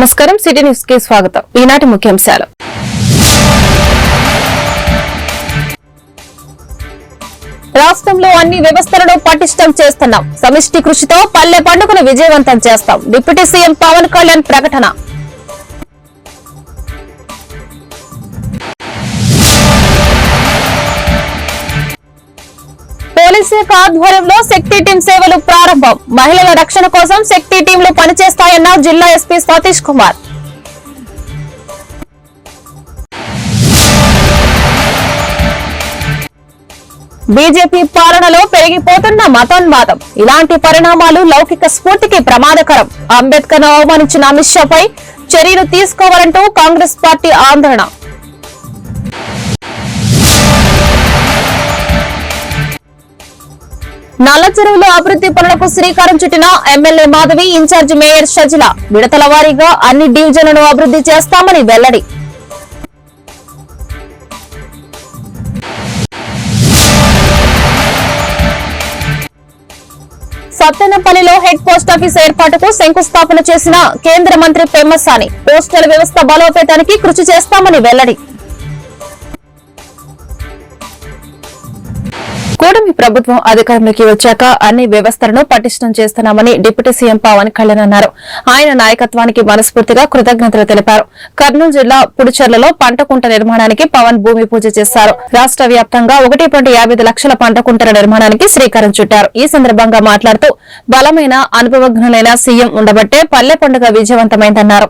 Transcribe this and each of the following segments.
నమస్కారం. City news కి స్వాగతం. ఈనాటి ముఖ్యాంశాలు. రాష్ట్రంలో అన్ని వ్యవస్థలను పటిష్టం చేస్తున్నాం. సమిష్టి కృషితో పల్లె పండుగను విజయవంతం చేస్తాం. డిప్యూటీ సీఎం పవన్ కళ్యాణ్ ప్రకటన. పోలీస్ శాఖ ఆధ్వర్యంలో శక్తి టీం సేవలు ప్రారంభం. మహిళల రక్షణ కోసం శక్తి టీంలు పనిచేస్తాయన్న జిల్లా ఎస్పీ సతీష్ కుమార్. బీజేపీ పాలనలో పెరిగిపోతున్న మతోన్మాదం. ఇలాంటి పరిణామాలు లౌకిక స్ఫూర్తికి ప్రమాదకరం. అంబేద్కర్ ను అవమానించిన అమిత్ షాపై చర్యలు తీసుకోవాలంటూ కాంగ్రెస్ పార్టీ ఆందోళన. నల్ల చెరువులో అభివృద్ది పనులకు శ్రీకారం చుట్టిన ఎమ్మెల్యే మాధవి, ఇన్ఛార్జి మేయర్ షజిల. విడతల వారీగా అన్ని డివిజన్లను అభివృద్ది చేస్తామని వెల్లడి. సత్తెనపల్లిలో హెడ్ పోస్టాఫీస్ ఏర్పాటుకు శంకుస్థాపన చేసిన కేంద్ర మంత్రి పెమ్మసాని. పోస్టల్ వ్యవస్థ బలోపేతానికి కృషి చేస్తామని వెల్లడి. కూటమి ప్రభుత్వం అధికారంలోకి వచ్చాక అన్ని వ్యవస్థలను పటిష్టం చేస్తున్నామని డిప్యూటీ సీఎం పవన్ కళ్యాణ్ అన్నారు. ఆయన నాయకత్వానికి మనస్ఫూర్తిగా కృతజ్ఞతలు తెలిపారు. కర్నూలు జిల్లా పుడుచెర్లలో పంట కుంట నిర్మాణానికి పవన్ భూమి పూజ చేశారు. రాష్ట్ర వ్యాప్తంగా 1.55 లక్షల పంట కుంటల నిర్మాణానికి శ్రీకారం చుట్టారు. ఈ సందర్భంగా మాట్లాడుతూ బలమైన అనుభవజ్ఞులైన సీఎం ఉండబట్టే పల్లె పండుగ విజయవంతమైందన్నారు.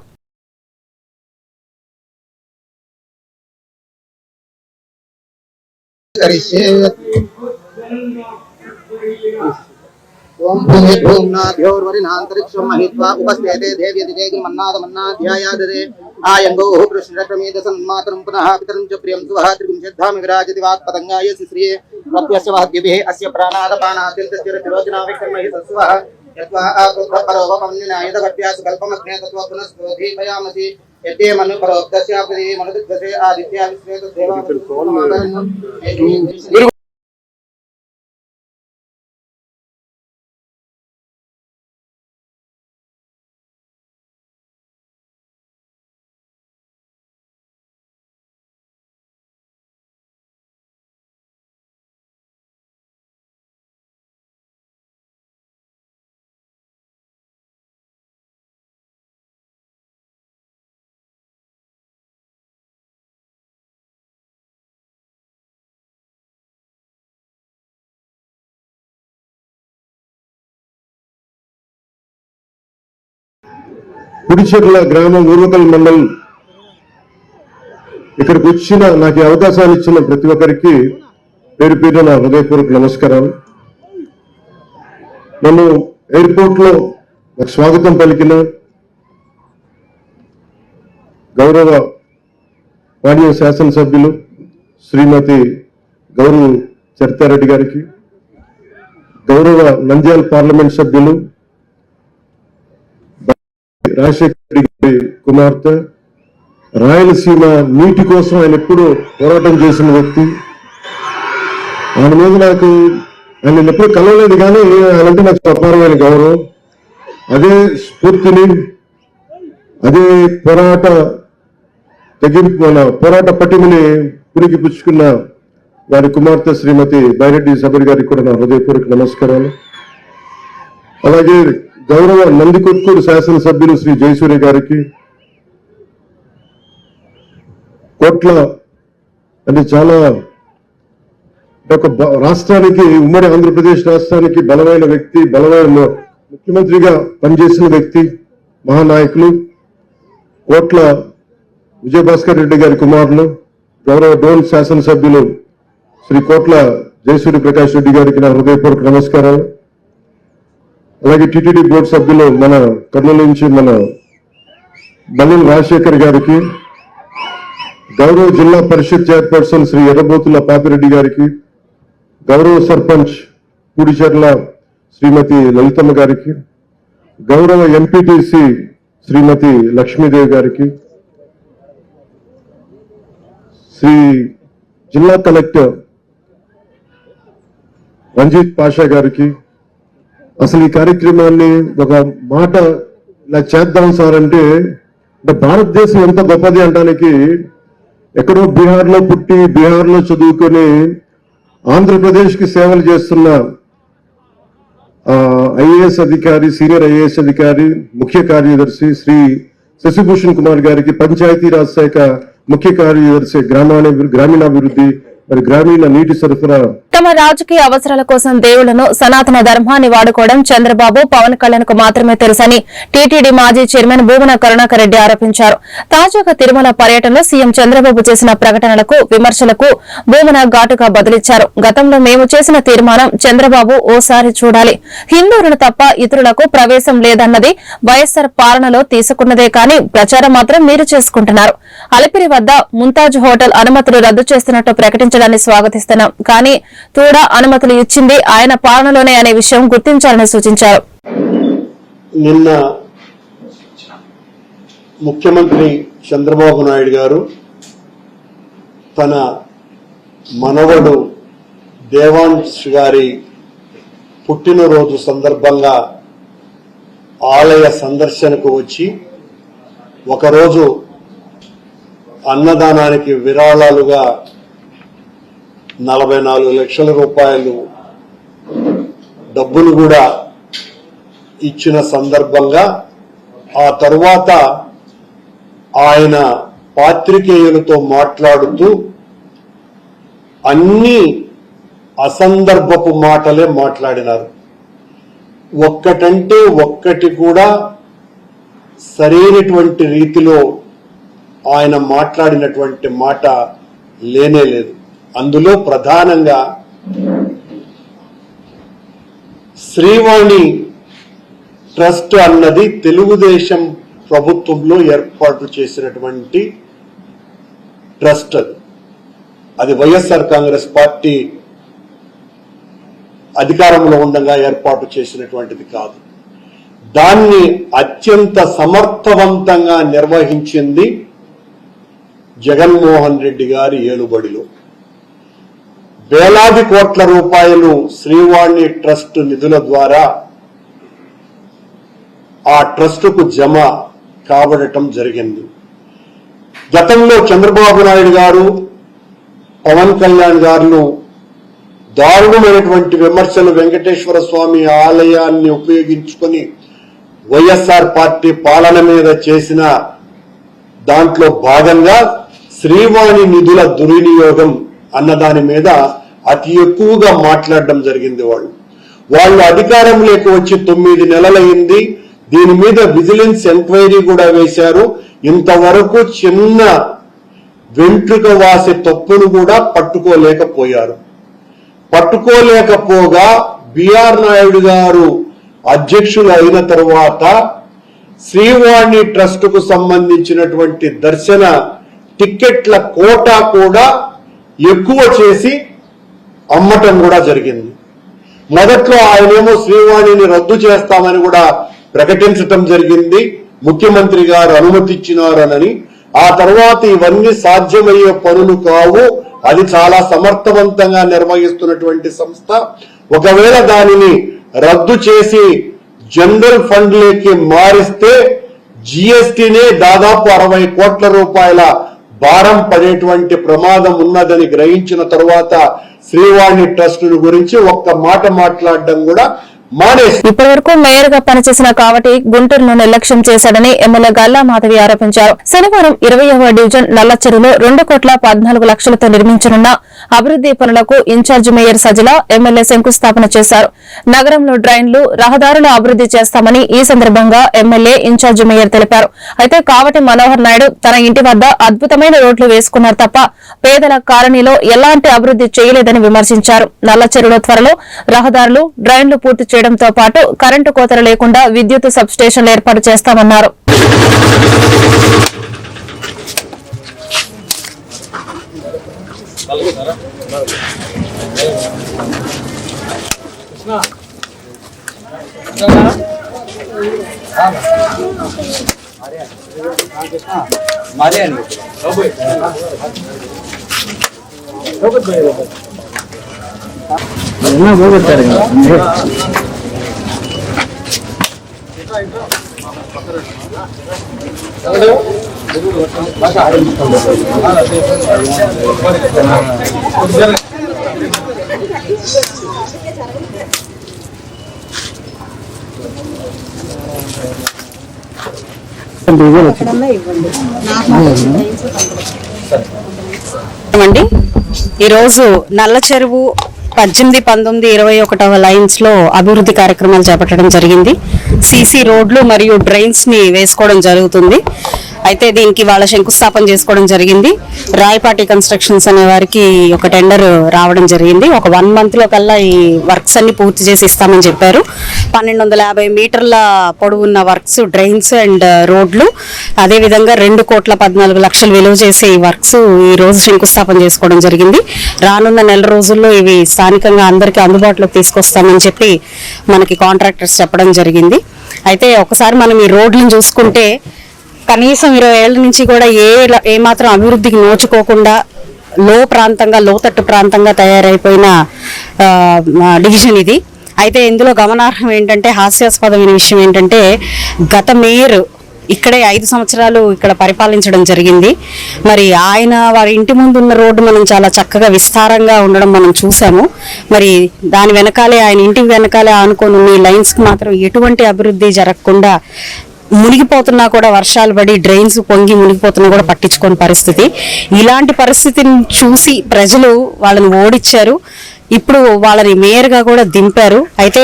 ओम भूमि भूम्नाद्योर्वरिणान्तरिक्षं महित्वा उपस्थेते देव्यति मन्नादमन्नाध्यायादरे आयङ्गोः कृष्णरक्रमेद सन्मातरं पुनः पितरं च प्रियं सुवः त्रिगुंशद्धामि विराजति वाक्पतङ्गाय श्रिये प्रत्यस्य वहद्भिः अस्य प्राणादपानात्यन्तस्य तिरोचना विक्रमहि तस्वः यत्वा आकृतपरोपमन्यनायदघट्यासु कल्पमग्ने तत्त्वा पुनस्त्वधीपयामसि यद्ये मनुपरोक्तस्यापदे मनुदिग्धसे आदित्या विश्वेतदेवा పుడిచెర్ల గ్రామం ఊర్వకల్ మండల్ ఇక్కడికి వచ్చిన నాకు అవకాశాలు ఇచ్చిన ప్రతి ఒక్కరికి పేరు పేరు నా హృదయపూర్వక నమస్కారాలు. నన్ను ఎయిర్పోర్ట్ లో నాకు స్వాగతం పలికిన గౌరవ మాన్య శాసనసభ్యులు శ్రీమతి గౌరవ చరితారెడ్డి గారికి, గౌరవ నంద్యాల పార్లమెంట్ సభ్యులు రాజశేఖర రెడ్డి గారి కుమార్తె, రాయలసీమ నీటి కోసం ఆయన ఎప్పుడూ పోరాటం చేసిన వ్యక్తి. ఆయన మీద నాకు ఆయన ఎప్పుడు కలవలేదు, కానీ ఆయనంటే నాకు అపారమైన గౌరవం. అదే స్ఫూర్తిని, అదే పోరాట పటిమని పురికి పుచ్చుకున్న వారి కుమార్తె శ్రీమతి బైరెడ్డి సబరి గారికి కూడా నా హృదయపూర్వక నమస్కారాలు. అలాగే గౌరవ నందికొట్కూరు శాసనసభ్యులు శ్రీ జయసూర్య గారికి, కోట్ల అంటే చాలా ఒక రాష్ట్రానికి, ఉమ్మడి ఆంధ్రప్రదేశ్ రాష్ట్రానికి బలమైన వ్యక్తి, బలమైన ముఖ్యమంత్రిగా పనిచేసిన వ్యక్తి, మహానాయకులు కోట్ల విజయభాస్కర్ రెడ్డి గారి కుమారులు, గౌరవ డోన్ శాసనసభ్యులు శ్రీ కోట్ల జయసూర్య ప్రకాష్ రెడ్డి గారికి నా హృదయపూర్వక నమస్కారాలు. అలాగే టిటిడి బోర్డు సభ్యులు మన కర్నూలు నుంచి మన బల్లి రాజశేఖర్ గారికి, గౌరవ జిల్లా పరిషత్ చైర్పర్సన్ శ్రీ ఎర్రబోతుల పాపిరెడ్డి గారికి, గౌరవ సర్పంచ్ పూడిచెర్ల శ్రీమతి లలితమ్మ గారికి, గౌరవ ఎంపీటీసీ శ్రీమతి లక్ష్మీదేవి గారికి, శ్రీ జిల్లా కలెక్టర్ రంజిత్ పాషా గారికి, అసలు ఈ కార్యక్రమాన్ని ఒక మాట ఇలా చేద్దాం సార్ అంటే అంటే భారతదేశం ఎంత గొప్పది అనడానికి ఎక్కడో బీహార్లో పుట్టి బీహార్లో చదువుకొని ఆంధ్రప్రదేశ్కి సేవలు చేస్తున్న ఐఏఎస్ అధికారి, సీనియర్ ఐఏఎస్ అధికారి, ముఖ్య కార్యదర్శి శ్రీ శశిభూషణ్ కుమార్ గారికి పంచాయతీరాజ్ శాఖ ముఖ్య కార్యదర్శి గ్రామీణాభివృద్ధి మరి గ్రామీణ నీటి సరఫరా తమ రాజకీయ అవసరాల కోసం దేవుళ్లను, సనాతన ధర్మాన్ని వాడుకోవడం చంద్రబాబు, పవన్ కళ్యాణ్ కు మాత్రమే తెలుసని టీటీడీ మాజీ చైర్మన్ భూమన కరుణాకర్ రెడ్డి ఆరోపించారు. తాజాగా తిరుమల పర్యటనలో సీఎం చంద్రబాబు చేసిన ప్రకటనలకు, విమర్శలకు భూమన ఘాటుగా బదులిచ్చారు. గతంలో మేము చేసిన తీర్మానం చంద్రబాబు ఓసారి చూడాలి. హిందువులను తప్ప ఇతరులకు ప్రవేశం లేదన్నది వైఎస్సార్ పాలనలో తీసుకున్నదే కానీ ప్రచారం మాత్రం మీరు చేసుకుంటున్నారు. అలిపిరి వద్ద ముంతాజ్ హోటల్ అనుమతులు రద్దు చేస్తున్నట్టు ప్రకటించడాన్ని స్వాగతిస్తున్నాం. కానీ తూడా అనుమతులు ఇచ్చింది ఆయన పాలనలోనే అనే విషయం గుర్తించాలని సూచించారు. నిన్న ముఖ్యమంత్రి చంద్రబాబు నాయుడు గారు తన మనవడు దేవాంశ్ గారి పుట్టినరోజు సందర్భంగా ఆలయ సందర్శనకు వచ్చి ఒకరోజు అన్నదానానికి విరాళాలుగా 44 లక్షల రూపాయలు డబ్బులు కూడా ఇచ్చిన సందర్భంగా ఆ తర్వాత ఆయన పాత్రికేయులతో మాట్లాడుతూ అన్ని అసందర్భపు మాటలే మాట్లాడినారు. ఒక్కటంటే ఒక్కటి కూడా సరైనటువంటి రీతిలో ఆయన మాట్లాడినటువంటి మాట లేనే లేదు. అందులో ప్రధానంగా శ్రీవాణి ట్రస్ట్ అన్నది తెలుగుదేశం ప్రభుత్వంలో ఏర్పాటు చేసినటువంటి ట్రస్ట్. అది వైఎస్ఆర్ కాంగ్రెస్ పార్టీ అధికారంలో ఉండగా ఏర్పాటు చేసినటువంటిది కాదు. దాన్ని అత్యంత సమర్థవంతంగా నిర్వహించింది జగన్మోహన్ రెడ్డి గారి ఏలుబడిలో. వేలాది కోట్ల రూపాయలు శ్రీవాణి ట్రస్ట్ నిధుల ద్వారా ఆ ట్రస్టుకు జమ కాబడటం జరిగింది. గతంలో చంద్రబాబు నాయుడు గారు, పవన్ కళ్యాణ్ గారు దారుణమైనటువంటి విమర్శలు వెంకటేశ్వర స్వామి ఆలయాన్ని ఉపయోగించుకొని వైఎస్ఆర్ పార్టీ పాలన మీద చేసిన దాంట్లో భాగంగా శ్రీవాణి నిధుల దుర్వినియోగం అన్నదాని మీద అతి ఎక్కువగా మాట్లాడడం జరిగింది. వాళ్ళు అధికారంలోకి వచ్చి 9 నెలలైంది. దీని మీద విజిలెన్స్ ఎంక్వైరీ కూడా వేశారు. ఇంతవరకు చిన్న వెంట్రుక వాసి తప్పును కూడా పట్టుకోలేకపోయారు. పట్టుకోలేకపోగా బిఆర్ నాయుడు గారు అధ్యక్షులు అయిన తర్వాత శ్రీవాణి ట్రస్ట్ కు సంబంధించినటువంటి దర్శన టిక్కెట్ల కోటా కూడా ఎక్కువ చేసి అమ్మటం కూడా జరిగింది. మొదట్లో ఆయనేమో శ్రీవాణిని రద్దు చేస్తామని కూడా ప్రకటించటం జరిగింది. ముఖ్యమంత్రి గారు అనుమతిచ్చినారనని. ఆ తర్వాత ఇవన్నీ సాధ్యమయ్యే పనులు కావు, అది చాలా సమర్థవంతంగా నిర్వహిస్తున్నటువంటి సంస్థ. ఒకవేళ దానిని రద్దు చేసి జనరల్ ఫండ్ లోకి మారిస్తే జీఎస్టీనే దాదాపు 60 కోట్ల రూపాయల భారం పడేటువంటి ప్రమాదం ఉన్నదని గ్రహించిన తర్వాత శ్రీవాణి ట్రస్ట్ గురించి ఒక్క మాట మాట్లాడడం కూడా మానేసి ఇప్పటి వరకు మేయర్ గా పనిచేసిన కావటి గుంటూరును నిర్లక్ష్యం చేశాడని ఎమ్మెల్యే గల్లా మాధవి ఆరోపించారు. శనివారం 20వ డివిజన్ నల్లచెరులో 2,14 లక్షలతో నిర్మించనున్న అభివృద్ది పనులకు ఇన్ఛార్జి మేయర్ సజిల ఎమ్మెల్యే శంకుస్థాపన చేశారు. నగరంలో డ్రైన్లు, రహదారులు అభివృద్ది చేస్తామని ఈ సందర్భంగా ఎమ్మెల్యే ఇన్ఛార్జి మేయర్ తెలిపారు. అయితే కావటి మనోహర్ నాయుడు తన ఇంటి వద్ద అద్భుతమైన రోడ్లు వేసుకున్నారు తప్ప పేదల కాలనీలో ఎలాంటి అభివృద్ది చేయలేదని విమర్శించారు. నల్లచెరులో త్వరలో రహదారులు, డ్రైన్లు పూర్తి చేయడంతో పాటు కరెంటు కోతలు లేకుండా విద్యుత్ సబ్ స్టేషన్లు ఏర్పాటు చేస్తామన్నారు. ಹೋಗುತ್ತಾರೆ అండి ఈరోజు నల్ల చెరువు 18, 19, 21 లైన్స్ లో అభివృద్ధి కార్యక్రమాలు చేపట్టడం జరిగింది. సీసీ రోడ్లు మరియు డ్రైన్స్ ని వేసుకోవడం జరుగుతుంది. అయితే దీనికి వాళ్ళ శంకుస్థాపన చేసుకోవడం జరిగింది. రాయపాటి కన్స్ట్రక్షన్స్ అనే వారికి ఒక టెండర్ రావడం జరిగింది. ఒక 1 month లో కల్లా ఈ వర్క్స్ అన్ని పూర్తి చేసి ఇస్తామని చెప్పారు. 1250 మీటర్ల పొడవున్న వర్క్స్, డ్రైన్స్ అండ్ రోడ్లు, అదేవిధంగా 2,14,00,000 విలువ చేసే ఈ వర్క్స్ ఈ రోజు శంకుస్థాపన చేసుకోవడం జరిగింది. రానున్న నెల రోజుల్లో ఇవి స్థానికంగా అందరికీ అందుబాటులోకి తీసుకొస్తామని చెప్పి మనకి కాంట్రాక్టర్స్ చెప్పడం జరిగింది. అయితే ఒకసారి మనం ఈ రోడ్లను చూసుకుంటే కనీసం 20 ఏళ్ల నుంచి కూడా ఏ మాత్రం అభివృద్ధికి నోచుకోకుండా లోతట్టు ప్రాంతంగా తయారైపోయిన డివిజన్ ఇది. అయితే ఇందులో గమనార్హం ఏంటంటే, హాస్యాస్పదమైన విషయం ఏంటంటే, గత మేయర్ ఇక్కడే 5 సంవత్సరాలు ఇక్కడ పరిపాలించడం జరిగింది. మరి వారి ఇంటి ముందు ఉన్న రోడ్డు మనం చాలా చక్కగా విస్తారంగా ఉండడం మనం చూసాము. మరి దాని వెనకాలే, ఆయన ఇంటి వెనకాలే ఆనుకొని ఉన్న ఈ లైన్స్ కి మాత్రం ఎటువంటి అభివృద్ధి జరగకుండా మునిగిపోతున్నా కూడా, వర్షాలు పడి డ్రైన్స్ పొంగి మునిగిపోతున్నా కూడా పట్టించుకోని పరిస్థితి. ఇలాంటి పరిస్థితిని చూసి ప్రజలు వాళ్ళని ఓడించారు. ఇప్పుడు వాళ్ళని మేయర్గా కూడా దింపారు. అయితే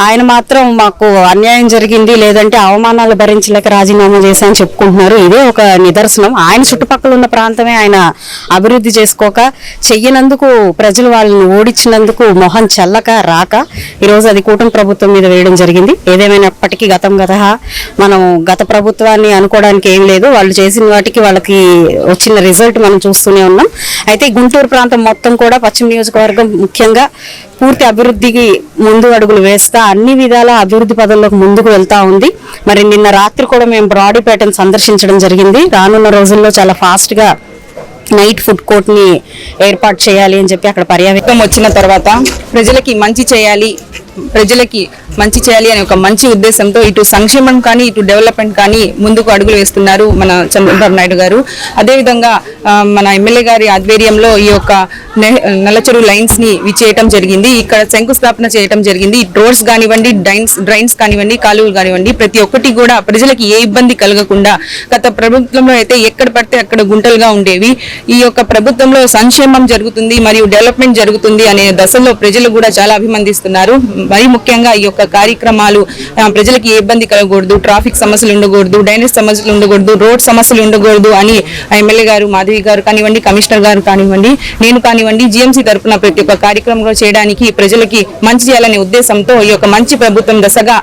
ఆయన మాత్రం మాకు అన్యాయం జరిగింది, లేదంటే అవమానాలు భరించలేక రాజీనామా చేశామని చెప్పుకుంటున్నారు. ఇదే ఒక నిదర్శనం. ఆయన చుట్టుపక్కల ఉన్న ప్రాంతమే ఆయన అభివృద్ధి చేసుకోక, చెయ్యనందుకు ప్రజలు వాళ్ళని ఓడించినందుకు మొహం చెల్లక రాక ఈరోజు అది కూటమి ప్రభుత్వం మీద వేయడం జరిగింది. ఏదేమైనప్పటికీ మనం గత ప్రభుత్వాన్ని అనుకోవడానికి ఏం లేదు. వాళ్ళు చేసిన వాటికి వాళ్ళకి వచ్చిన రిజల్ట్ మనం చూస్తూనే ఉన్నాం. అయితే గుంటూరు ప్రాంతం మొత్తం కూడా, పశ్చిమ నియోజకవర్గం ముఖ్యంగా పూర్తి అభివృద్ధికి ముందు అడుగులు వేస్తా అన్ని విధాల అభివృద్ధి పదంలోకి ముందుకు వెళ్తా ఉంది. మరి నిన్న రాత్రి కూడా మేము బ్రాడీపేటను సందర్శించడం జరిగింది. రానున్న రోజుల్లో చాలా ఫాస్ట్ గా నైట్ ఫుడ్ కోర్ట్ ని ఏర్పాటు చేయాలి అని చెప్పి అక్కడ పర్యవేక్షణ వచ్చిన తర్వాత ప్రజలకి మంచి చేయాలి అనే ఒక మంచి ఉద్దేశంతో ఇటు సంక్షేమం కానీ ఇటు డెవలప్మెంట్ కానీ ముందుకు అడుగులు వేస్తున్నారు మన చంద్రబాబు నాయుడు గారు. అదేవిధంగా మన ఎమ్మెల్యే గారి ఆధ్వర్యంలో ఈ యొక్క నల్లచెరువు లైన్స్ ని విచ్చేయటం జరిగింది. ఇక్కడ శంకుస్థాపన చేయటం జరిగింది. రోడ్స్ కానివ్వండి, డ్రైన్స్ కానివ్వండి, కాలువలు కానివ్వండి, ప్రతి ఒక్కటి కూడా ప్రజలకి ఏ ఇబ్బంది కలగకుండా, గత ప్రభుత్వంలో అయితే ఎక్కడ పడితే అక్కడ గుంటలుగా ఉండేవి. ఈ యొక్క ప్రభుత్వంలో సంక్షేమం జరుగుతుంది మరియు డెవలప్మెంట్ జరుగుతుంది అనే దశలో ప్రజలు కూడా చాలా అభినందిస్తున్నారు. మరి ముఖ్యంగా ఈ యొక్క కార్యక్రమాలు ప్రజలకి ఏ ఇబ్బంది కలగకూడదు, ట్రాఫిక్ సమస్యలు ఉండకూడదు, డ్రైనేజ్ సమస్యలు ఉండకూడదు, రోడ్ సమస్యలు ఉండకూడదు అని ఎమ్మెల్యే గారు, మాధవి గారు కానివ్వండి, కమిషనర్ గారు కానివ్వండి, నేను కానివ్వండి, జిఎంసీ తరఫున ప్రతి ఒక్క కార్యక్రమంలో చేయడానికి, ప్రజలకి మంచి చేయాలనే ఉద్దేశంతో ఈ యొక్క మంచి ప్రభుత్వం దశగా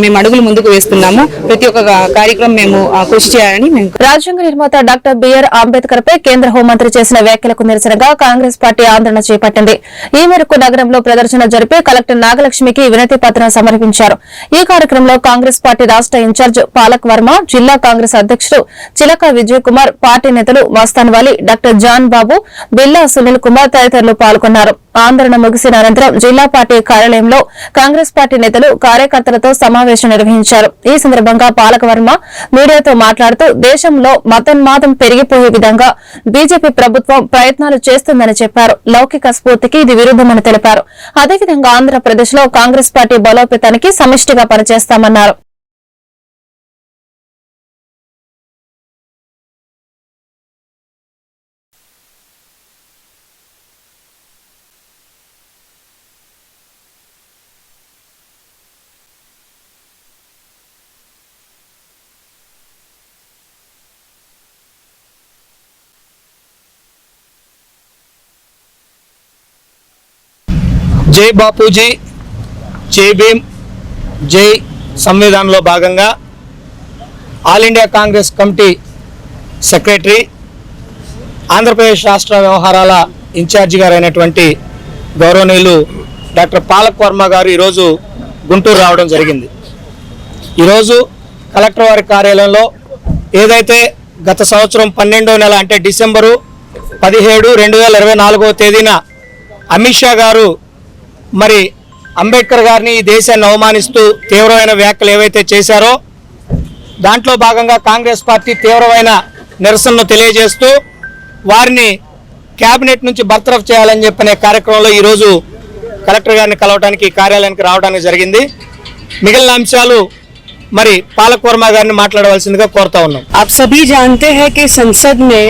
మేము అడుగులు ముందుకు వేస్తున్నాము. ప్రతి ఒక్క కార్యక్రమం మేము కృషి చేయాలని రాజ్యాంగ నిర్మాత డాక్టర్ బిఆర్ అంబేద్కర్ పై కేంద్ర హోంమంత్రి చేసిన వ్యాఖ్యలకు నిరసనగా కాంగ్రెస్ పార్టీ ఆందోళన చేపట్టింది. ఈ మేరకు నగరంలో ప్రదర్శన జరిపి కలెక్టర్ నాగలక్ష్మికి వినతి పత్రం సమర్పించారు. ఈ కార్యక్రమంలో కాంగ్రెస్ పార్టీ రాష్ట ఇన్ఛార్జ్ పాలక్ వర్మ, జిల్లా కాంగ్రెస్ అధ్యక్షుడు చిలక విజయ్ కుమార్, పార్టీ నేతలు మస్తాన్ వాలి, డాక్టర్ జాన్ బాబు, బిల్లా సునీల్ కుమార్ తదితరులు పాల్గొన్నారు. ఆందోళన ముగిసిన అనంతరం జిల్లా పార్టీ కార్యాలయంలో కాంగ్రెస్ పార్టీ నేతలు, కార్యకర్తలతో సమావేశం నిర్వహించారు. ఈ సందర్భంగా పాలక వర్మ మీడియాతో మాట్లాడుతూ, దేశంలో మతోన్మాదం పెరిగిపోయే విధంగా బీజేపీ ప్రభుత్వం ప్రయత్నాలు చేస్తుందని చెప్పారు. లౌకిక స్ఫూర్తికి ఇది విరుద్దమని తెలిపారు. అదేవిధంగా ఆంధ్రప్రదేశ్ లో కాంగ్రెస్ పార్టీ బలోపేతానికి సమిష్టిగా పనిచేస్తామన్నారు. జై బాపూజీ, జై భీమ్, జై సంవిధానంలో భాగంగా all India Congress committee secretary, Andhra Pradesh రాష్ట్ర వ్యవహారాల ఇన్ఛార్జి గారు అయినటువంటి గౌరవనీయులు డాక్టర్ పాలక్ వర్మ గారు ఈరోజు గుంటూరు రావడం జరిగింది. ఈరోజు కలెక్టర్ వారి కార్యాలయంలో ఏదైతే గత సంవత్సరం 12వ నెల అంటే డిసెంబరు 17, 2024వ తేదీన అమిత్ షా గారు మరి అంబేద్కర్ గారిని ఈ దేశాన్ని అవమానిస్తూ తీవ్రమైన వ్యాఖ్యలు ఏవైతే చేశారో దాంట్లో భాగంగా కాంగ్రెస్ పార్టీ తీవ్రమైన నిరసనను తెలియజేస్తూ వారిని కేబినెట్ నుంచి బర్తరఫ్ చేయాలని చెప్పనే కార్యక్రమంలో ఈరోజు కలెక్టర్ గారిని కలవడానికి కార్యాలయానికి రావడానికి జరిగింది. మిగిలిన అంశాలు మరి పాలక్ వర్మ గారిని మాట్లాడవలసిందిగా కోరుతా ఉన్నాం. आप सभी जानते हैं कि संसद में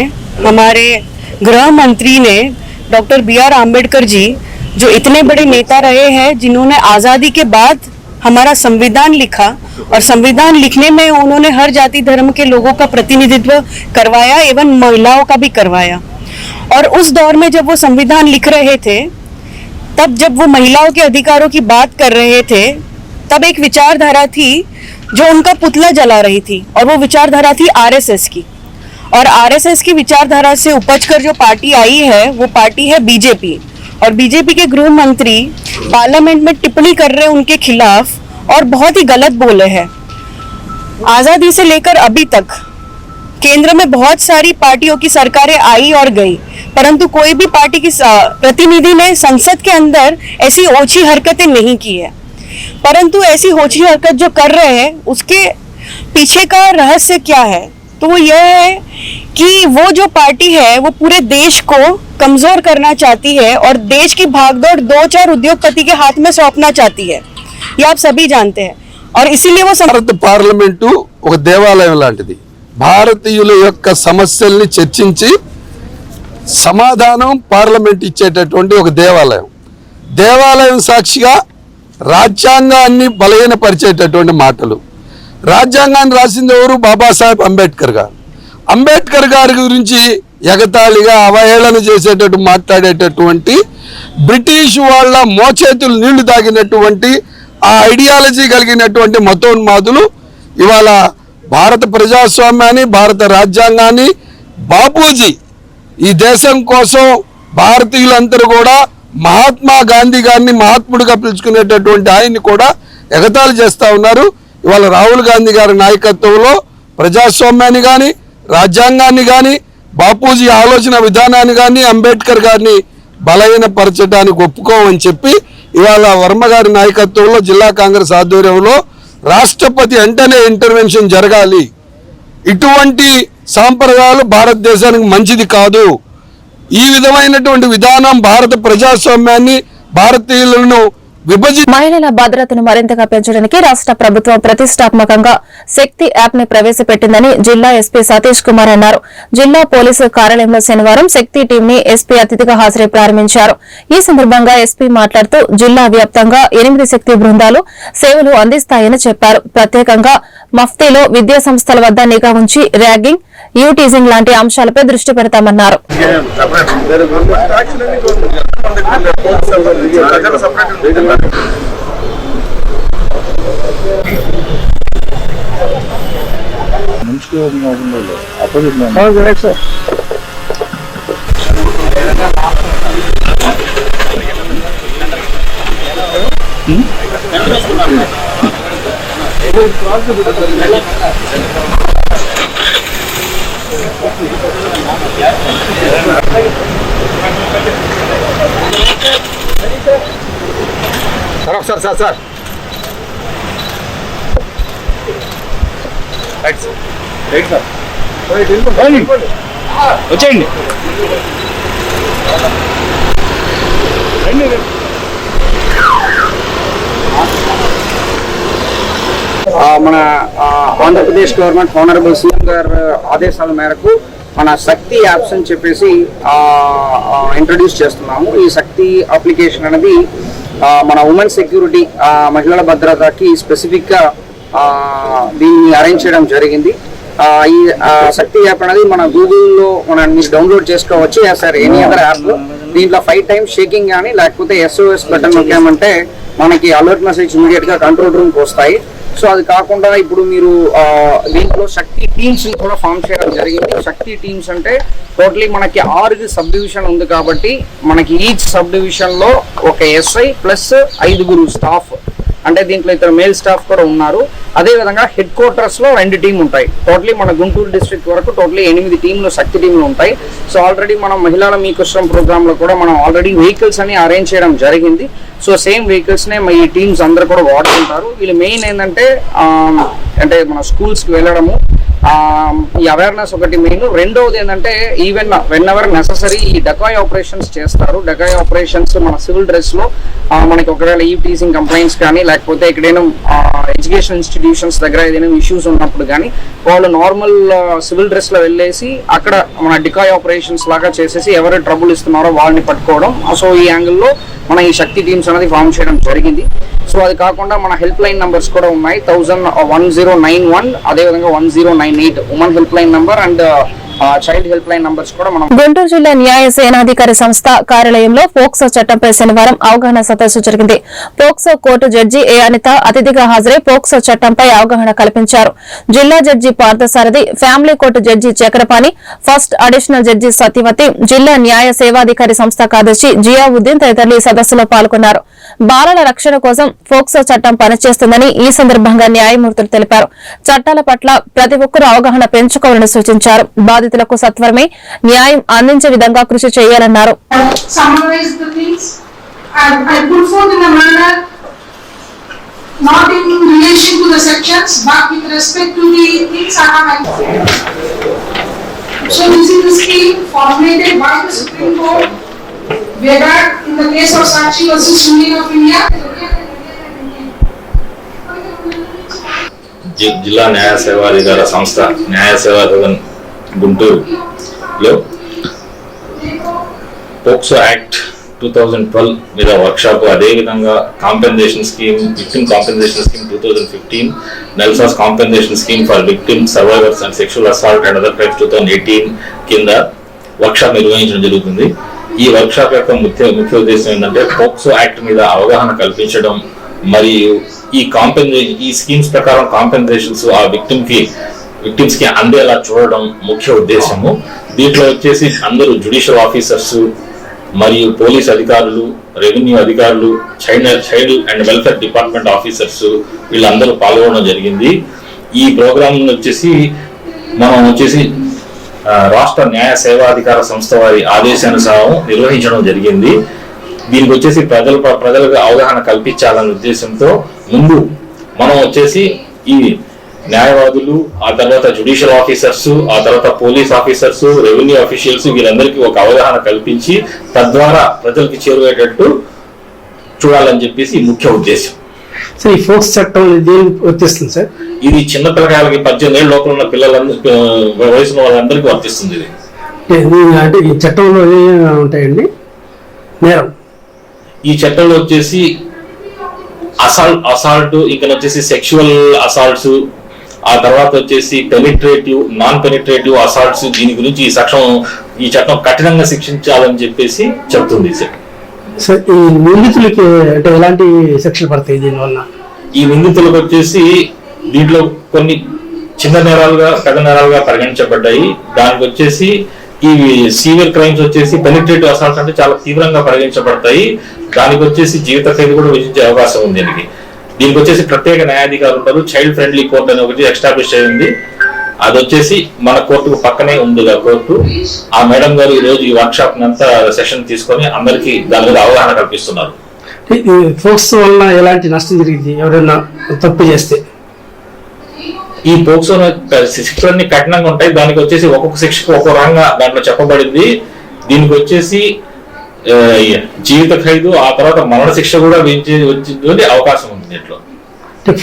हमारे गृह मंत्री ने डॉक्टर BR आम्बेडकर जी जो इतने बड़े नेता रहे हैं, जिन्होंने आज़ादी के बाद हमारा संविधान लिखा और संविधान लिखने में उन्होंने हर जाति धर्म के लोगों का प्रतिनिधित्व करवाया, एवं महिलाओं का भी करवाया। और उस दौर में जब वो संविधान लिख रहे थे, तब जब वो महिलाओं के अधिकारों की बात कर रहे थे, तब एक विचारधारा थी जो उनका पुतला जला रही थी, और वो विचारधारा थी RSS की। और RSS की विचारधारा से उपज कर जो पार्टी आई है, वो पार्टी है बीजेपी। और बीजेपी के गृह मंत्री पार्लियामेंट में टिप्पणी कर रहे हैं उनके खिलाफ और बहुत ही गलत बोले हैं। आज़ादी से लेकर अभी तक केंद्र में बहुत सारी पार्टियों की सरकारें आई और गई, परंतु कोई भी पार्टी की प्रतिनिधि ने संसद के अंदर ऐसी ओछी हरकतें नहीं की है। परंतु ऐसी ओछी हरकत जो कर रहे हैं, उसके पीछे का रहस्य क्या है? तो वो यह है कि वो जो पार्टी है वो पूरे देश को कमजोर करना चाहती है और देश की भागदौड़ 2-4 उद्योगपति के हाथ में सौंपना चाहती है। ये आप सभी जानते हैं, और इसीलिए वो భారత పార్లమెంటు ఒక దేవాలయం లాంటిది. భారతీయుల యొక్క సమస్యల్ని చర్చించి సమాధానం పార్లమెంట్ ఇచ్చేటటువంటి ఒక దేవాలయం. దేవాలయం సాక్షిగా రాజ్యాంగాన్ని బలహీనపరిచేటటువంటి మాటలు. రాజ్యాంగాన్ని రాసింది ఎవరు? బాబాసాహెబ్ అంబేద్కర్ గారు. అంబేద్కర్ గారి గురించి ఎగతాళిగా అవహేళన చేసేటట్టు మాట్లాడేటటువంటి బ్రిటిష్ వాళ్ళ మోచేతులు నీళ్లు తాగినటువంటి ఆ ఐడియాలజీ కలిగినటువంటి మతోన్మాదులు ఇవాళ భారత ప్రజాస్వామ్యాన్ని, భారత రాజ్యాంగాన్ని, బాపూజీ ఈ దేశం కోసం భారతీయులందరూ కూడా మహాత్మా గాంధీ గారిని మహాత్ముడిగా పిలుచుకునేటటువంటి ఆయన్ని కూడా ఎగతాళి చేస్తూ ఉన్నారు. ఇవాళ రాహుల్ గాంధీ గారి నాయకత్వంలో ప్రజాస్వామ్యాన్ని కానీ, రాజ్యాంగాన్ని కానీ, బాపూజీ ఆలోచన విధానాన్ని కానీ, అంబేద్కర్ గారిని బలహీనపరచడానికి ఒప్పుకోమని చెప్పి ఇవాళ వర్మ గారి నాయకత్వంలో జిల్లా కాంగ్రెస్ ఆధ్వర్యంలో రాష్ట్రపతి వెంటనే ఇంటర్వెన్షన్ జరగాలి. ఇటువంటి సాంప్రదాయాలు భారతదేశానికి మంచిది కాదు. ఈ విధమైనటువంటి విధానం భారత ప్రజాస్వామ్యాన్ని, భారతీయులను మహిళల భద్రతను మరింతగా పెంచడానికి రాష్ట్ర ప్రభుత్వం ప్రతిష్టాత్మకంగా శక్తి యాప్ ని ప్రవేశపెట్టిందని జిల్లా ఎస్పీ సతీష్ కుమార్ అన్నారు. జిల్లా పోలీసు కార్యాలయంలో శనివారం శక్తి టీం ని ఎస్పీ అతిథిగా హాజరై ప్రారంభించారు. ఈ సందర్భంగా ఎస్పీ మాట్లాడుతూ జిల్లా వ్యాప్తంగా 8 శక్తి బృందాలు సేవలు అందిస్తాయని చెప్పారు. ప్రత్యేకంగా మఫ్తీలో విద్యా సంస్థల వద్ద నిఘా ఉంచి ర్యాగింగ్, యూటీజింగ్ లాంటి అంశాలపై దృష్టి పెడతామన్నారు. సార్ వచ్చేయండి. మన ఆంధ్రప్రదేశ్ గవర్నమెంట్ హానరబుల్ సీఎం గారి ఆదేశాల మేరకు మన శక్తి యాప్స్ అని చెప్పేసి ఇంట్రడ్యూస్ చేస్తున్నాము. ఈ శక్తి అప్లికేషన్ అనేది మన ఉమెన్ సెక్యూరిటీ, మహిళల భద్రతకి స్పెసిఫిక్గా దీన్ని అరేంజ్ చేయడం జరిగింది. ఈ శక్తి యాప్ అనేది మన గూగుల్లో మీరు డౌన్లోడ్ చేసుకోవచ్చు. సార్ ఎనీ అదర్ యాప్ దీంట్లో 5 times షేకింగ్ కానీ లేకపోతే SOS బటన్ నొక్కామంటే మనకి అలర్ట్ మెసేజ్ ఇమీడియట్ గా కంట్రోల్ రూమ్కి వస్తాయి. సో అది కాకుండా ఇప్పుడు మీరు దీంట్లో శక్తి టీమ్స్ కూడా ఫామ్ చేయడం జరిగింది. శక్తి టీమ్స్ అంటే టోటలీ మనకి 6 సబ్ డివిజన్ ఉంది కాబట్టి మనకి ఈచ్ సబ్ డివిజన్ లో ఒక SI ప్లస్ 5 స్టాఫ్, అంటే దీంట్లో ఇతర మేల్ స్టాఫ్ కూడా ఉన్నారు. అదే విధంగా హెడ్ క్వార్టర్స్ లో 2 టీం ఉంటాయి. టోటలీ మన గుంటూరు డిస్ట్రిక్ట్ వరకు టోటలీ 8 టీంలు శక్తి టీంలు ఉంటాయి. సో ఆల్రెడీ మనం మహిళల మీకోసం ప్రోగ్రామ్ లో కూడా మనం ఆల్రెడీ వెహికల్స్ అని అరేంజ్ చేయడం జరిగింది. సో సేమ్ వెహికల్స్ నే ఈ టీమ్స్ అందరూ కూడా వాడుతుంటారు. వీళ్ళు మెయిన్ ఏంటంటే అంటే మన స్కూల్స్కి వెళ్ళడము, ఈ అవేర్నెస్ ఒకటి మెయిన్. రెండవది ఏంటంటే వెన్ ఎవర్ నెససరీ ఈ డకాయ్ ఆపరేషన్స్ చేస్తారు. డకాయ్ ఆపరేషన్స్ మన సివిల్ డ్రెస్ లో మనకి ఒకవేళ ఈ టీచింగ్ కంప్లైంట్స్ కానీ లేకపోతే ఎక్కడైనా ఎడ్యుకేషన్ ఇన్స్టిట్యూషన్స్ దగ్గర ఏదైనా ఇష్యూస్ ఉన్నప్పుడు కానీ వాళ్ళు నార్మల్ సివిల్ డ్రెస్ లో వెళ్ళేసి అక్కడ మన డికాయ్ ఆపరేషన్స్ లాగా చేసేసి ఎవరు ట్రబుల్ ఇస్తున్నారో వాళ్ళని పట్టుకోవడం. సో ఈ యాంగిల్లో మన ఈ శక్తి టీమ్స్ అనేది ఫామ్ చేయడం జరిగింది. సో అది కాకుండా మన హెల్ప్ లైన్ నంబర్స్ కూడా ఉన్నాయి. 1091 అదేవిధంగా 1098 women help line number and child help line numbers కూడా మనం. గుంటూరు జిల్లా న్యాయ సేనాధికారి సంస్థ కార్యాలయంలో పోక్సో చట్టంపై శనివారం అవగాహన సదస్సు జరిగింది. POCSO court judge A Anitha అతిథిగా హాజరై పోక్సో చట్టంపై అవగాహన కల్పించారు. జిల్లా judge Parthasarathi, family court judge Chakrapani, first additional judge Satyavathi, జిల్లా న్యాయ సేవాధికారి సంస్థ కార్యదర్శి జియావుద్దీన్ తదితరులు ఈ సదస్సులో పాల్గొన్నారు. బాలల రక్షణ కోసం పోక్సో చట్టం పనిచేస్తుందని ఈ సందర్భంగా న్యాయమూర్తులు తెలిపారు. చట్టాల పట్ల ప్రతి ఒక్కరూ అవగాహన పెంచుకోవాలని సూచించారు. బాధితులకు సత్వరమే న్యాయం అందించే విధంగా కృషి చేయాలన్నారు. So this is the scheme formulated by the Supreme Court, whether in the case of Sakshi versus Union of India. జిల్లా న్యాయ సేవాధికార సంస్థ న్యాయ సేవాధికారం గుంటూరులో పోక్సో యాక్ట్ 2012 మీద వర్క్షాప్, అదేవిధంగా compensation scheme, victim compensation scheme 2015, NALSA's compensation scheme for victim survivors and sexual assault and other crimes 2018 కింద workshop నిర్వహించడం జరుగుతుంది. ఈ వర్క్షాప్ యొక్క ముఖ్య ఉద్దేశం ఏంటంటే పోక్సో యాక్ట్ మీద అవగాహన కల్పించడం మరియు ఈ స్కీమ్స్ ప్రకారం కాంపెన్సేషన్స్ ఆ విక్టిమ్స్ కి అందేలా చూడడం ముఖ్య ఉద్దేశము. దీంట్లో వచ్చేసి అందరూ జ్యుడిషియల్ ఆఫీసర్స్ మరియు పోలీస్ అధికారులు, రెవెన్యూ అధికారులు, child and welfare department officers వీళ్ళందరూ పాల్గొనడం జరిగింది. ఈ ప్రోగ్రామ్ మనం రాష్ట్ర న్యాయ సేవాధికార సంస్థ వారి ఆదేశానుసారం నిర్వహించడం జరిగింది. దీనికి వచ్చేసి ప్రజలకు అవగాహన కల్పించాలనే ఉద్దేశంతో ముందు మనం ఈ న్యాయవాదులు, ఆ తర్వాత జ్యుడిషియల్ ఆఫీసర్స్, ఆ తర్వాత పోలీస్ ఆఫీసర్స్, రెవెన్యూ అఫీషియల్స్ వీరందరికీ ఒక అవగాహన కల్పించి తద్వారా ప్రజలకు చేరువేటట్టు చూడాలని చెప్పేసి ముఖ్య ఉద్దేశం. ఈ ఫోక్స్ చట్టం వర్తిస్తుంది సార్? ఇది చిన్న పిల్లకాయలకి 18 ఏళ్ళ లోపల ఉన్న పిల్లలందరూ వయసున్న వాళ్ళందరికీ వర్తిస్తుంది. అంటే ఈ చట్టంలో ఏమేమి ఉంటాయండి నేరం? ఈ చట్టంలో వచ్చేసి అసాల్ట్, ఇంకా వచ్చేసి సెక్షువల్ అసాల్ట్స్, ఆ తర్వాత వచ్చేసి పెనిట్రేటివ్, నాన్ పెనిట్రేటివ్ అసాల్ట్స్. దీని గురించి ఈ చట్టం కఠినంగా శిక్షించాలని చెప్పేసి చెప్తుంది సార్. ఈ నిందితులకి అంటే ఎలాంటి శిక్షలు పడతాయి దీనివల్ల? ఈ నిందితులకు వచ్చేసి దీంట్లో కొన్ని చిన్న నేరాలుగా, పెద్ద నేరాలుగా పరిగణించబడ్డాయి. దానికి వచ్చేసి ఈ సీవియర్ క్రైమ్స్ వచ్చేసి పెనిట్రేటివ్ అసాల్ట్స్ అంటే చాలా తీవ్రంగా పరిగణించబడతాయి. దానికి వచ్చేసి జీవిత ఖైదు కూడా విధించే అవకాశం ఉంది. దీనికి వచ్చేసి ప్రత్యేక న్యాయాధికారులు ఉంటారు. చైల్డ్ ఫ్రెండ్లీ కోర్ట్ అని ఒకటి ఎస్టాబ్లిష్ అయింది. అది వచ్చేసి మన కోర్టుకు పక్కనే ఉంది కోర్టు. ఆ మేడం గారు ఈ రోజు ఈ వర్క్ షాప్ అంతా సెషన్ తీసుకొని అందరికీ దాని మీద అవగాహన కల్పిస్తున్నారు. పోక్సో వల్ల ఎలాంటి నష్టం జరిగింది ఎవరైనా తప్పు చేస్తే? ఈ పోక్సో శిక్షలన్నీ కఠినంగా ఉంటాయి. దానికి వచ్చేసి ఒక్కొక్క శిక్షకు ఒక్కొక్క రంగా దాంట్లో చెప్పబడింది. దీనికి వచ్చేసి జీవిత ఖైదు, ఆ తర్వాత మరణ శిక్ష కూడా వచ్చింది అవకాశం ఉంది దీంట్లో.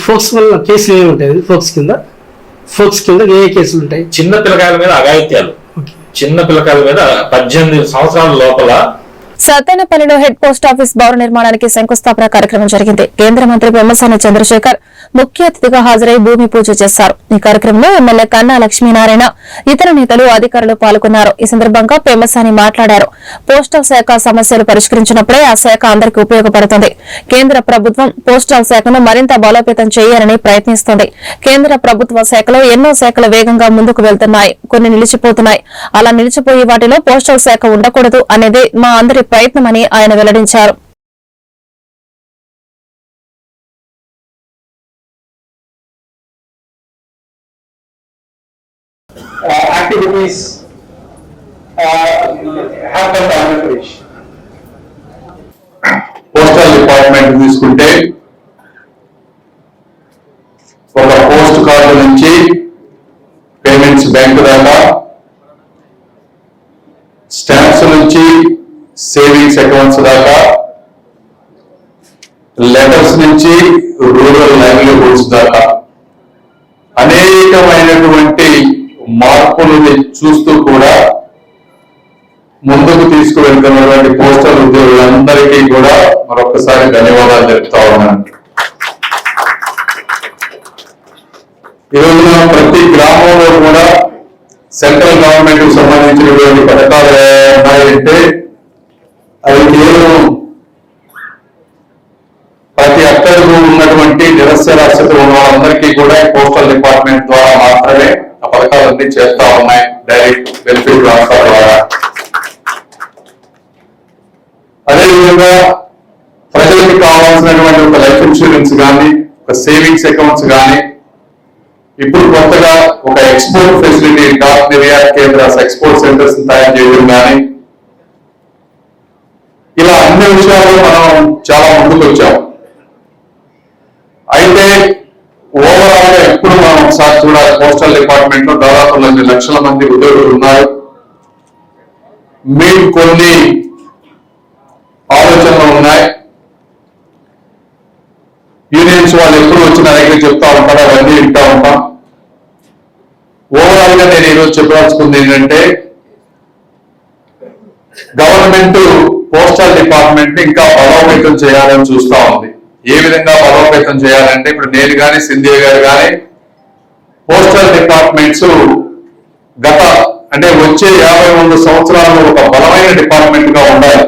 ఫోక్స్ వల్ల కేసులు ఏమి ఉంటాయి? ఫోక్స్ కింద ఏ కేసులు ఉంటాయి? చిన్న పిల్లకాయల మీద అఘాయిత్యాలు, చిన్న పిల్లకాయల మీద 18 సంవత్సరాల లోపల. సత్తెనపల్లిలో హెడ్ పోస్ట్ ఆఫీస్ భవన నిర్మాణానికి శంకుస్థాపన కార్యక్రమం జరిగింది. కేంద్ర మంత్రి పెమ్మసాని చంద్రశేఖర్ ముఖ్య అతిథిగా హాజరై భూమి పూజ చేశారు. ఈ కార్యక్రమంలో ఎమ్మెల్యే కన్నా లక్ష్మీనారాయణ, ఇతర నేతలు, అధికారులు పాల్గొన్నారు. ఈ సందర్భంగా పెమ్మసాని మాట్లాడారు. పోస్టల్ శాఖ సమస్యలు పరిష్కరించినప్పుడే ఆ శాఖ అందరికీ ఉపయోగపడుతుంది. కేంద్ర ప్రభుత్వం పోస్టల్ శాఖను మరింత బలోపేతం చేయాలని ప్రయత్నిస్తోంది. కేంద్ర ప్రభుత్వ శాఖలో ఎన్నో శాఖలు వేగంగా ముందుకు వెళ్తున్నాయి, కొన్ని నిలిచిపోతున్నాయి. అలా నిలిచిపోయే వాటిలో పోస్టల్ శాఖ ఉండకూడదు అనేది మా అందరి ప్రయత్నమని ఆయన వెల్లడించారు. Activities happen to Andhra postal department తీసుకుంటే ఒక పోస్ట్ కార్డ్ అకౌంట్ల నుంచి పేమెంట్స్ బ్యాంకు దాకా, స్టాంప్స్ నుంచి సేవింగ్స్ అకౌంట్స్ దాకా, లెటర్స్ నుంచి రూరల్ లైవ్లీహుడ్స్ దాకా అనేకమైనటువంటి మార్పులను చూస్తూ కూడా ముందుకు తీసుకువెళ్తున్నటువంటి పోస్టల్ ఉద్యోగులందరికీ కూడా మరొకసారి ధన్యవాదాలు తెలుపుతా ఉన్నాను. ఈరోజు ప్రతి గ్రామంలో కూడా సెంట్రల్ గవర్నమెంట్ కు సంబంధించినటువంటి పథకాలు ఉన్నాయంటే అది కేవలం ప్రతి అక్కడికి ఉన్నటువంటి నిరక్షరాస్యత ఉన్న వాళ్ళందరికీ కూడా పోస్టల్ డిపార్ట్మెంట్ ద్వారా మాత్రమే ఆ పథకాలన్నీ చేస్తా ఉన్నాయి, డైరెక్ట్ బెనిఫిట్ ట్రాన్స్ఫర్ ద్వారా. అదేవిధంగా ప్రజలకు కావాల్సినటువంటి ఒక లైఫ్ ఇన్సూరెన్స్ కానీ, ఒక సేవింగ్స్ అకౌంట్స్ కానీ, ఇప్పుడు కొత్తగా ఒక export facility dock నిర్యాత్ కేంద్రాస్ export centres తయారు చేయడం కానీ, ఇలా అన్ని విషయాల్లో మనం చాలా ముందుకు వచ్చాం. అయితే ఓవరాల్ గా ఎప్పుడు మనం ఒకసారి చూడాలి, పోస్టల్ డిపార్ట్మెంట్ లో దాదాపు 2 లక్షల మంది ఉద్యోగులు ఉన్నారు. మీకు కొన్ని ఆలోచనలు ఉన్నాయి. యూనియన్స్ వాళ్ళు ఎప్పుడు వచ్చిన దగ్గర చెప్తా ఉంటారు, అవన్నీ వింటా ఉంటాం. ఓవరాల్ గా నేను ఈరోజు చెప్పాల్సుకుంది ఏంటంటే, గవర్నమెంట్ పోస్టల్ డిపార్ట్మెంట్ ఇంకా బలోపేతం చేయాలని చూస్తా ఉంది. ఏ విధంగా బలోపేతం చేయాలంటే, ఇప్పుడు నేను కానీ సింధియా గారు కానీ పోస్టల్ డిపార్ట్మెంట్స్ వచ్చే 50 సంవత్సరాలు ఒక బలమైన డిపార్ట్మెంట్ గా ఉండాలి.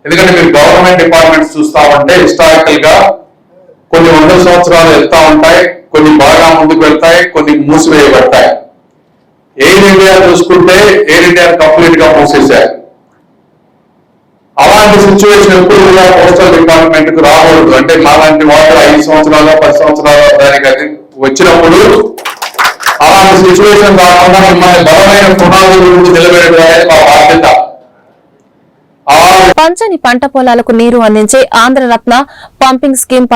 ఎందుకంటే మీరు గవర్నమెంట్ డిపార్ట్మెంట్స్ చూస్తా ఉంటే హిస్టారికల్ గా కొన్ని 100 సంవత్సరాలు వెళ్తా ఉంటాయి, కొన్ని బాగా ముందుకు వెళ్తాయి, కొన్ని మూసివేయబడతాయి. ఎయిర్ ఇండియా చూసుకుంటే ఎయిర్ ఇండియా కంప్లీట్ గా మూసేశారు. అలాంటి సిచ్యువేషన్ ఎప్పుడు కూడా పోస్టల్ డిపార్ట్మెంట్ కు రాకూడదు. అంటే మాలాంటి వాళ్ళు 5 సంవత్సరాలు 10 సంవత్సరాలు దానికి అది వచ్చినప్పుడు అలాంటి సిచ్యువేషన్ కాకుండా మిమ్మల్ని బలమైన పునాదుల గురించి నిలబెట్టడం మా బాధ్యత. పంచని పంట పొలాలకు నీరు అందించే ఆంధ్రరత్న పంపింగ్ స్కీమ్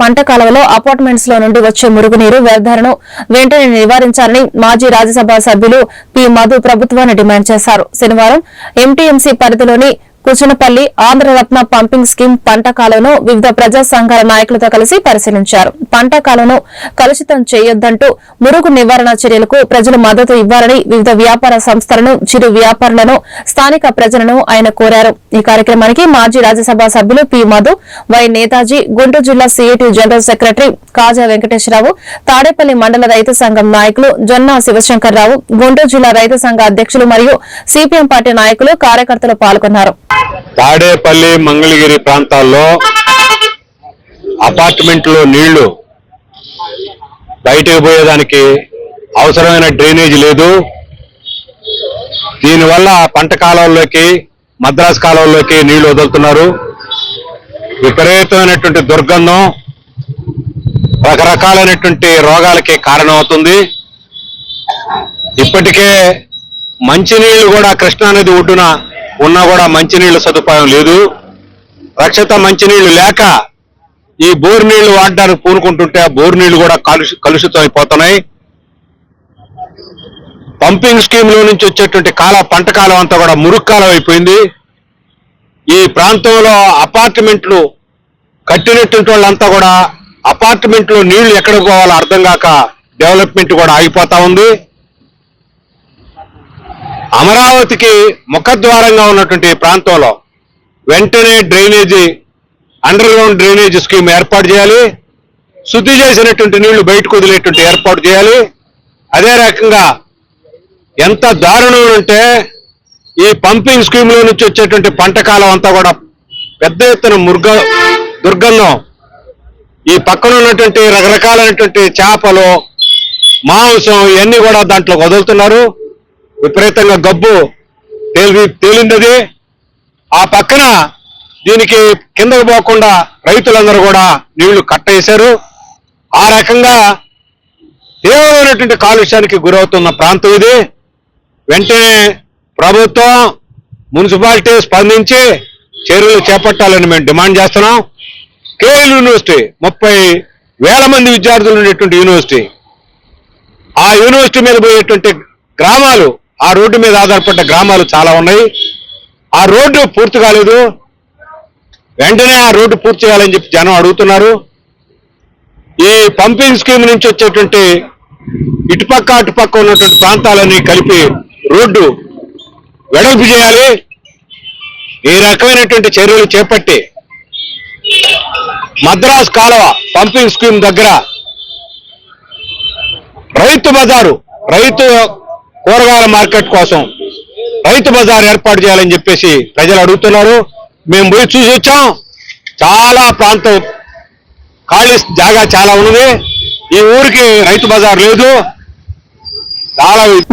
పంట కాలువలో అపార్ట్మెంట్స్ లో నుండి వచ్చే మురుగునీరు వ్యర్థాలను వెంటనే నివారించాలని మాజీ రాజ్యసభ సభ్యులు పి మధు ప్రభుత్వాన్ని డిమాండ్ చేశారు. శనివారం ఎంటీఎంసీ పరిధిలోని కుచనపల్లి ఆంధ్రరత్న పంపింగ్ స్కీమ్ పంట కాలువను వివిధ ప్రజా సంఘాల నాయకులతో కలిసి పరిశీలించారు. పంట కాలువను కలుషితం చేయొద్దంటూ మురుగు నివారణ చర్యలకు ప్రజలు మద్దతు ఇవ్వాలని వివిధ వ్యాపార సంస్థలను, చిరు వ్యాపారులను, స్థానిక ప్రజలను ఆయన కోరారు. ఈ కార్యక్రమానికి మాజీ రాజ్యసభ సభ్యులు పి మధు, వై నేతాజీ, గుంటూరు జిల్లా సిఐటి జనరల్ సెక్రటరీ కాజా వెంకటేశ్వరరావు, తాడేపల్లి మండల రైతు సంఘం నాయకులు జొన్నా శివశంకర్రావు, గుంటూరు జిల్లా రైతు సంఘ అధ్యక్షులు మరియు సిపిఎం పార్టీ నాయకులు, కార్యకర్తలు పాల్గొన్నారు. తాడేపల్లి, మంగళగిరి ప్రాంతాల్లో అపార్ట్మెంట్లో నీళ్లు బయటకు పోయేదానికి అవసరమైన డ్రైనేజ్ లేదు. దీనివల్ల పంట కాలువల్లోకి, మద్రాసు కాలువల్లోకి నీళ్లు వదులుతున్నారు. విపరీతమైనటువంటి దుర్గంధం రకరకాలైనటువంటి రోగాలకి కారణమవుతుంది. ఇప్పటికే మంచినీళ్లు కూడా కృష్ణానది ఒడ్డున ఉన్నా కూడా మంచినీళ్ల సదుపాయం లేదు. రక్షిత మంచినీళ్లు లేక ఈ బోరు నీళ్లు వాడడానికి పూనుకుంటుంటే ఆ బోరు నీళ్లు కూడా కలుషితం అయిపోతున్నాయి. పంపింగ్ స్కీమ్ లో నుంచి వచ్చేటువంటి పంట కాలం అంతా కూడా మురుక్కాలం అయిపోయింది. ఈ ప్రాంతంలో అపార్ట్మెంట్లు కట్టినటువంటి వాళ్ళంతా కూడా అపార్ట్మెంట్లో నీళ్లు ఎక్కడికి పోవాలో అర్థం కాక డెవలప్మెంట్ కూడా ఆగిపోతా ఉంది. అమరావతికి ముఖద్వారంగా ఉన్నటువంటి ప్రాంతంలో వెంటనే drainage, under ground drainage scheme ఏర్పాటు చేయాలి. శుద్ధి చేసినటువంటి నీళ్లు బయటకు వదిలేటువంటి ఏర్పాటు చేయాలి. అదే రకంగా ఎంత దారుణం అంటే ఈ పంపింగ్ స్కీమ్ లో నుంచి వచ్చేటువంటి పంట కాలం అంతా కూడా పెద్ద ఎత్తున దుర్గంధం. ఈ పక్కన ఉన్నటువంటి రకరకాలైనటువంటి చేపలు, మాంసం ఇవన్నీ కూడా దాంట్లో వదులుతున్నారు. విపరీతంగా గబ్బు తేలిందది. ఆ పక్కన దీనికి కిందకు పోకుండా రైతులందరూ కూడా నీళ్లు కట్టేశారు. ఆ రకంగా తీవ్రమైనటువంటి కాలుష్యానికి గురవుతున్న ప్రాంతం ఇది. వెంటనే ప్రభుత్వం, మున్సిపాలిటీ స్పందించి చర్యలు చేపట్టాలని మేము డిమాండ్ చేస్తున్నాం. కేఎల్ యూనివర్సిటీ 30,000 మంది విద్యార్థులు ఉండేటువంటి యూనివర్సిటీ ఆ యూనివర్సిటీ మీద పోయేటువంటి గ్రామాలు, ఆ రోడ్డు మీద ఆధారపడ్డ గ్రామాలు చాలా ఉన్నాయి. ఆ రోడ్డు పూర్తి కాలేదు. వెంటనే ఆ రోడ్డు పూర్తి చేయాలని చెప్పి జనం అడుగుతున్నారు. ఈ పంపింగ్ స్కీమ్ నుంచి వచ్చేటువంటి ఇటుపక్క అటుపక్క ఉన్నటువంటి ప్రాంతాలన్నీ కలిపి రోడ్డు వెడల్పు చేయాలి. ఈ రకమైనటువంటి చర్యలు చేపట్టి మద్రాస్ కాలువ పంపింగ్ స్కీమ్ దగ్గర రైతు బజారు, రైతు కూరగాయల మార్కెట్ కోసం రైతు బజార్ ఏర్పాటు చేయాలని చెప్పేసి ప్రజలు అడుగుతున్నారు. మేము పోయి చూసి వచ్చాం. చాలా ప్రాంతం ఖాళీ జాగా చాలా ఉన్నది. ఈ ఊరికి రైతు బజార్ లేదు.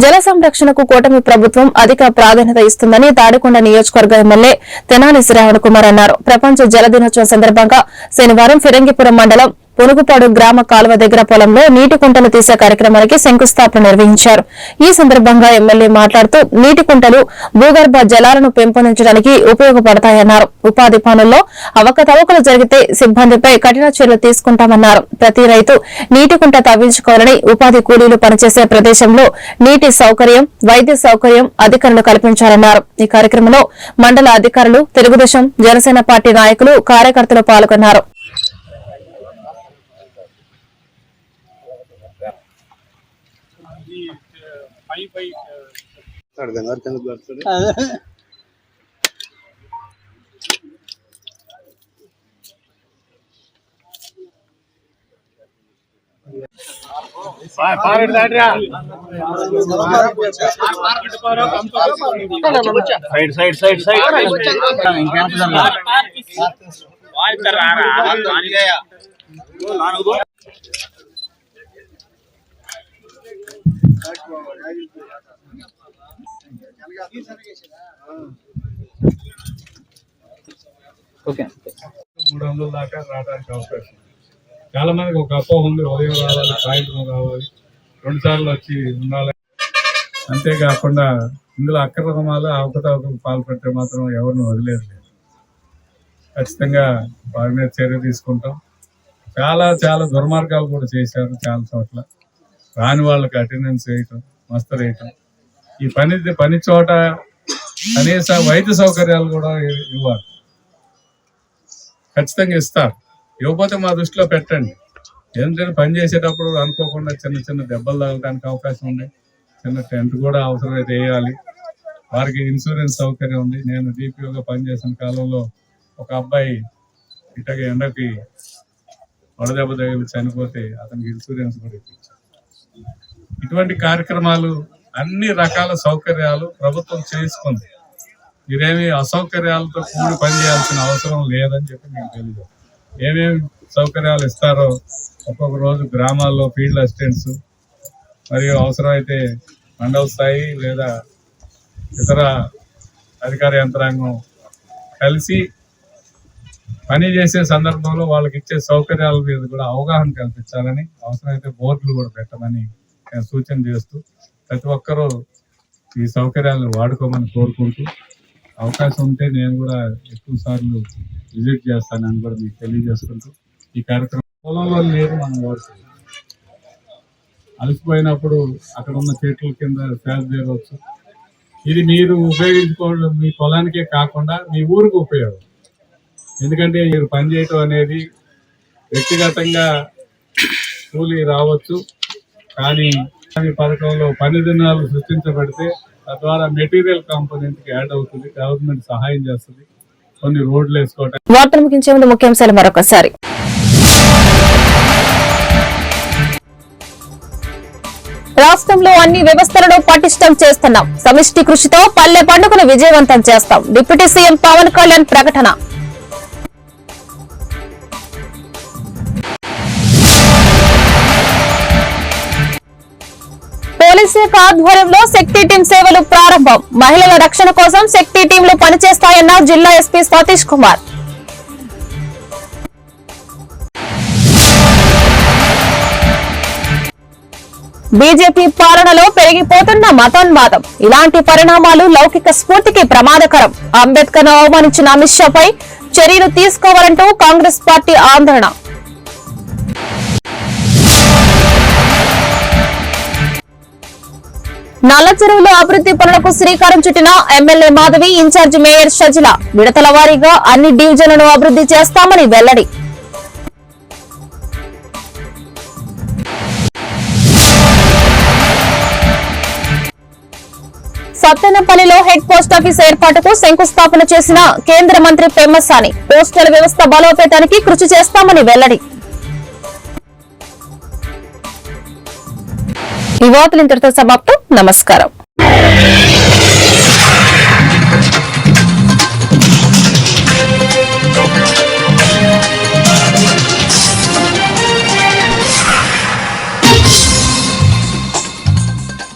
జల సంరక్షణకు కూటమి ప్రభుత్వం అధిక ప్రాధాన్యత ఇస్తుందని తాడికొండ నియోజకవర్గ ఎమ్మెల్యే తెనాలి శ్రావణ్ కుమార్ అన్నారు. ప్రపంచ జల దినోత్సవం సందర్భంగా శనివారం ఫిరంగిపురం మండలం పునుగుపాడు గ్రామ కాలువ దగ్గర పొలంలో నీటి కుంటలు తీసే కార్యక్రమానికి శంకుస్థాపన నిర్వహించారు. ఈ సందర్భంగా ఎమ్మెల్యే మాట్లాడుతూ నీటి కుంటలు భూగర్భ జలాలను పెంపొందించడానికి ఉపయోగపడతాయన్నారు. ఉపాధి పనుల్లో అవకతవకలు జరిగితే సిబ్బందిపై కఠిన చర్యలు తీసుకుంటామన్నారు. ప్రతి రైతు నీటి కుంట తవ్వించుకోవాలని, ఉపాధి కూలీలు పనిచేసే ప్రదేశంలో నీటి సౌకర్యం, వైద్య సౌకర్యం అధికారులు కల్పించాలన్నారు. ఈ కార్యక్రమంలో మండల అధికారులు, తెలుగుదేశం జనసేన పార్టీ నాయకులు, కార్యకర్తలు పాల్గొన్నారు. ఓకే, 300 దాకా రావడానికి అవకాశం. చాలా మందికి ఒక అపోహ ఉంది, ఉదయం రావాలి, సాయంత్రం రావాలి, 2 సార్లు వచ్చి ఉండాలి. అంతేకాకుండా ఇందులో అక్రమాలు, అవకతవకలు పాల్పడితే మాత్రం ఎవరిని వదిలేదు. ఖచ్చితంగా వారి మీద చర్య తీసుకుంటాం. చాలా చాలా దుర్మార్గాలు కూడా చేశారు చాలా చోట్ల. రాని వాళ్ళకి అటెండెన్స్ వేయటం, మస్తరు వేయటం. ఈ పని చోట కనీస వైద్య సౌకర్యాలు కూడా ఇవ్వాలి. ఖచ్చితంగా ఇస్తారు. ఇవ్వకపోతే మా దృష్టిలో పెట్టండి. ఏంటంటే పని చేసేటప్పుడు అనుకోకుండా చిన్న చిన్న దెబ్బలు తగలడానికి అవకాశం ఉంది. చిన్న టెంట్ కూడా అవసరమైతే వేయాలి. వారికి ఇన్సూరెన్స్ సౌకర్యం ఉంది. నేను డిపిఓగా పనిచేసిన కాలంలో ఒక అబ్బాయి ఇటగా ఎండకి వడదెబ్బ తగిలి చనిపోతే అతనికి ఇన్సూరెన్స్ కూడా ఇప్పించారు. ఇటువంటి కార్యక్రమాలు, అన్ని రకాల సౌకర్యాలు ప్రభుత్వం చేసుకుంది. మీరేమి అసౌకర్యాలతో కూడి పనిచేయాల్సిన అవసరం లేదని చెప్పి మీకు తెలియదు. ఏమేమి సౌకర్యాలు ఇస్తారో ఒక్కొక్క రోజు గ్రామాల్లో ఫీల్డ్ అసిస్టెంట్స్, మరియు అవసరమైతే మండల స్థాయి లేదా ఇతర అధికార యంత్రాంగం కలిసి పని చేసే సందర్భంలో వాళ్ళకి ఇచ్చే సౌకర్యాల మీద కూడా అవగాహన కల్పించాలని, అవసరమైతే బోర్డులు కూడా పెట్టమని నేను సూచన చేస్తూ ప్రతి ఒక్కరూ ఈ సౌకర్యాలను వాడుకోమని కోరుకుంటూ, అవకాశం ఉంటే నేను కూడా ఎక్కువ సార్లు విజిట్ చేస్తానని కూడా మీకు తెలియజేసుకుంటూ ఈ కార్యక్రమం పొలంలో నీరు మనం వాడుతుంది. అలసిపోయినప్పుడు అక్కడ ఉన్న చెట్ల కింద సేద తీరవచ్చు. ఇది మీరు ఉపయోగించుకోవడం మీ పొలానికే కాకుండా మీ ఊరికి ఉపయోగం. ఎందుకంటే మీరు పనిచేయటం అనేది వ్యక్తిగతంగా కూలీ రావచ్చు, కానీ పథకంలో పని దినాలు సృష్టించబడితే తద్వారా మెటీరియల్ కాంపోనెంట్కి యాడ్ అవుతుంది. గవర్నమెంట్ సహాయం చేస్తుంది. కొన్ని రోడ్లు వేసుకోవటం. వార్తలు ముగించే ముందు ముఖ్యాంశాలు మరొకసారి. రాష్ట్రంలో అన్ని వ్యవస్థలను పటిష్టం చేస్తున్నాం. సమిష్టి కృషితో పల్లె పండుగను విజయవంతం చేస్తాం. డిప్యూటీ సీఎం పవన్ కళ్యాణ్ ప్రకటన. పోలీస్ శాఖ ఆధ్వర్యంలో శక్తి టీం సేవలు ప్రారంభం. మహిళల రక్షణ కోసం శక్తి టీంలు పనిచేస్తాయన్న జిల్లా ఎస్పీ సతీష్ కుమార్. బీజేపీ పాలనలో పెరిగిపోతున్న మతోన్మాదం. ఇలాంటి పరిణామాలు లౌకిక స్ఫూర్తికి ప్రమాదకరం. అంబేద్కర్ ను అవమానించిన అమిత్ షాపై చర్యలు తీసుకోవాలంటూ కాంగ్రెస్ పార్టీ ఆందోళన. నల్ల చెరువులో అభివృద్ధి పనులకు శ్రీకారం చుట్టిన ఎమ్మెల్యే మాధవి, ఇన్ఛార్జి మేయర్ షజిల. విడతల వారీగా అన్ని డివిజన్లను అభివృద్ధి చేస్తామని వెల్లడి. సత్తెనపల్లిలో హెడ్ పోస్టాఫీస్ ఏర్పాటుకు శంకుస్థాపన చేసిన కేంద్ర మంత్రి పెమ్మసాని. పోస్టల్ వ్యవస్థ బలోపేతానికి కృషి చేస్తామని వెల్లడి. ఈ వార్తలు ఇంతటితో సమాప్తం. నమస్కారం.